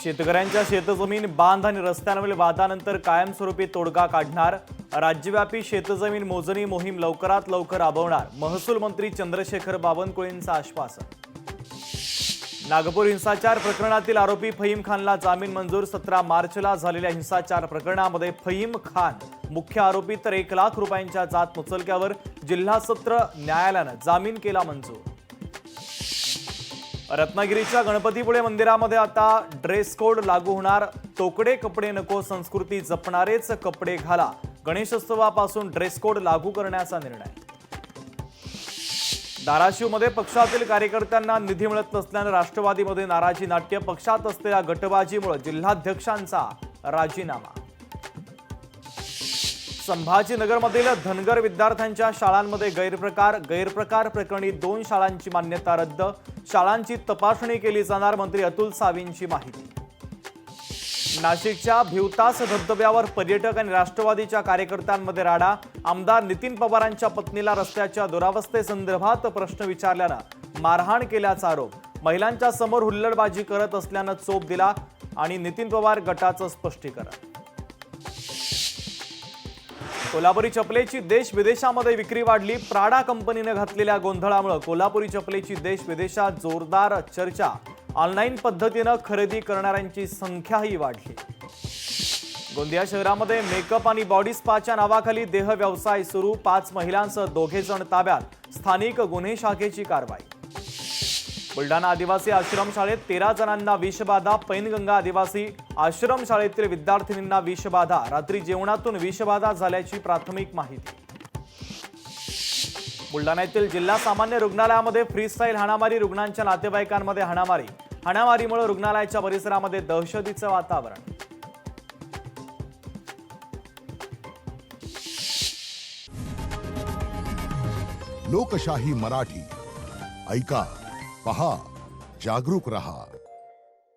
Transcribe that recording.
शेतकऱ्यांच्या शेतजमीन, बांध आणि रस्त्यांवरील वादानंतर कायमस्वरूपी तोडगा काढणार. राज्यव्यापी शेतजमीन मोजणी मोहीम लवकरात लवकर राबवणार. महसूल मंत्री चंद्रशेखर बावनकुळेंचं आश्वासन. नागपूर हिंसाचार प्रकरणातील आरोपी फहीम खानला जामीन मंजूर. 17 मार्चला झालेल्या हिंसाचार प्रकरणामध्ये फहीम खान मुख्य आरोपी तर 1 लाख रुपयांच्या जात मुचलक्यावर जिल्हा सत्र न्यायालयानं जामीन केला मंजूर. रत्नागिरीच्या गणपतीपुळे मंदिरामध्ये आता ड्रेस कोड लागू होणार. तोकडे कपडे नको, संस्कृती जपणारेच कपडे घाला. गणेशोत्सवापासून ड्रेस कोड लागू करण्याचा निर्णय. धाराशिवमध्ये पक्षातील कार्यकर्त्यांना निधी मिळत नसल्यानं राष्ट्रवादीमध्ये नाराजी नाट्य. पक्षात असलेल्या गटबाजीमुळे जिल्हाध्यक्षांचा राजीनामा. संभाजीनगरमधील धनगर विद्यार्थ्यांच्या शाळांमध्ये गैरप्रकार प्रकरणी 2 शाळांची मान्यता रद्द. शाळांची तपासणी केली जाणार. मंत्री अतुल सावेंची माहिती. नाशिकच्या भिवतास धबधब्यावर पर्यटक आणि राष्ट्रवादीच्या कार्यकर्त्यांमध्ये राडा. आमदार नितीन पवारांच्या पत्नीला रस्त्याच्या दुरावस्थेसंदर्भात प्रश्न विचारल्यानं मारहाण केल्याचा आरोप. महिलांच्या समोर हुल्लडबाजी करत असल्यानं चोप दिला आणि नितीन पवार गटाचं स्पष्टीकरण. कोल्हापुरी चपलेची देश विदेशामध्ये विक्री वाढली. प्राडा कंपनीने घातलेल्या गोंधळामुळे कोल्हापुरी चपलेची देश विदेशात जोरदार चर्चा. ऑनलाईन पद्धतीनं खरेदी करणाऱ्यांची संख्याही वाढली. गोंदिया शहरामध्ये मेकअप आणि बॉडी स्पाच्या नावाखाली देह व्यवसाय सुरू. 5 महिलांसह 2 जण ताब्यात. स्थानिक गुन्हे शाखेची कारवाई. बुलढाणा आदिवासी आश्रमशाळेत 13 जणांना विषबाधा. पैनगंगा आदिवासी आश्रमशाळेतील विद्यार्थिनींना विषबाधा. रात्री जेवणातून विषबाधा झाल्याची प्राथमिक माहिती. बुलढाण्यातील जिल्हा सामान्य रुग्णालयामध्ये फ्रीस्टाईल हाणामारी. रुग्णांच्या नातेवाईकांमध्ये हाणामारी. हाणामारीमुळे रुग्णालयाच्या परिसरामध्ये दहशतीचं वातावरण. लोकशाही मराठी ऐका, पहा, जागरूक रहा.